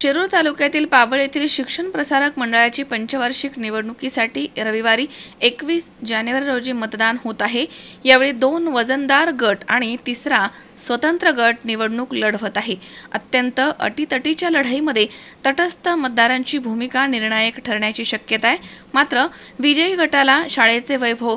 शिरूर तालुक्यातील पाबळ येथील शिक्षण प्रसारक मंडळाची पंचवार्षिक निवडणुकीसाठी रविवारी 21 जानेवारी रोजी मतदान होत आहे। यावेळी 2 वजनदार गट आणि तिसरा स्वतंत्र गट निवडणूक लढवत आहे। अत्यंत अटीतटीच्या लढाईमध्ये तटस्थ मतदारांची भूमिका निर्णायक ठरण्याची शक्यता आहे। मात्र विजयी गटाला शाळेचे वैभव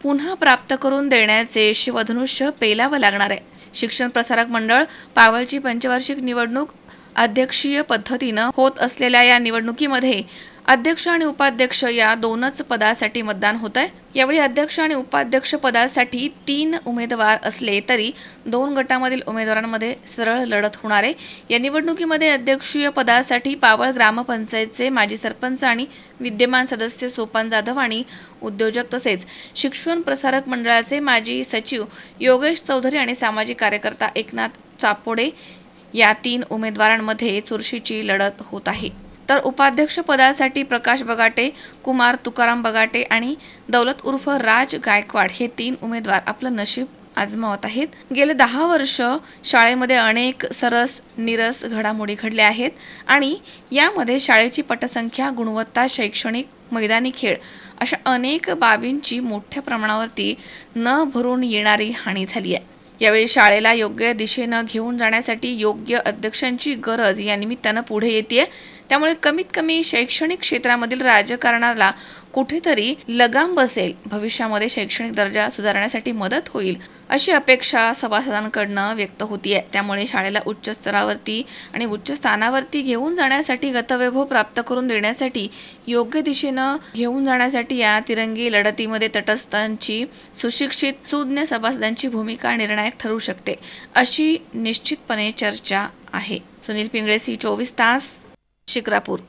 पुन्हा प्राप्त करून देण्याचे शिवधनुष्य पेलावं लागणार आहे। शिक्षण प्रसारक मंडळ पाबळची पंचवार्षिक निवडणूक अध्यक्षीय पद्धतीनं होत असलेल्या या निवडणुकीमध्ये अध्यक्ष आणि उपाध्यक्ष या दोनच पदासाठी मतदान होत आहे। यावेळी अध्यक्ष आणि उपाध्यक्ष पदासाठी 3 उमेदवार असले तरी 2 गटामधील उमेदवारांमध्ये सरळ लढत होणार आहे। या निवडणुकीमध्ये अध्यक्षीय पदासाठी पाबळ ग्रामपंचायतचे माजी सरपंच आणि विद्यमान सदस्य सोपान जाधव आणि उद्योजक तसेच शिक्षण प्रसारक मंडळाचे माजी सचिव योगेश चौधरी आणि सामाजिक कार्यकर्ता एकनाथ चापोडे या 3 उमेदवारांमध्ये चुरशीची लढत होत आहे। तर उपाध्यक्ष पदासाठी प्रकाश बगाटे, कुमार तुकाराम बगाटे आणि दौलत उर्फ राज गायकवाड हे 3 उमेदवार आपलं नशीब आजमावत आहेत। गेले 10 वर्ष शाळेमध्ये अनेक सरस निरस घडामोडी घडल्या आहेत आणि यामध्ये शाळेची पटसंख्या, गुणवत्ता, शैक्षणिक, मैदानी खेळ अशा अनेक बाबींची मोठ्या प्रमाणावरती न भरून येणारी हानी झाली आहे। यावेळी शाळेला योग्य दिशेनं घेऊन जाण्यासाठी योग्य अध्यक्षांची गरज या निमित्तानं पुढे येते। त्यामुळे कमीत कमी शैक्षणिक क्षेत्रामधील राजकारणाला कुठेतरी लगाम बसेल, भविष्यामध्ये शैक्षणिक दर्जा सुधारण्यासाठी मदत होईल अशी अपेक्षा सभासदांकडून व्यक्त होतीये। त्यामुळे शाळेला उच्च स्तरावरती आणि उच्च स्थानावरती घेऊन जाण्यासाठी गतवैभव प्राप्त करून देण्यासाठी योग्य दिशेनं घेऊन जाण्यासाठी या तिरंगी लढतीमध्ये तटस्थांची सुशिक्षित सुज्ञ सभासदांची भूमिका निर्णायक ठरू शकते अशी निश्चितपणे चर्चा आहे। सुनील पिंगळे, सी 24 तास, शिक्रापूर।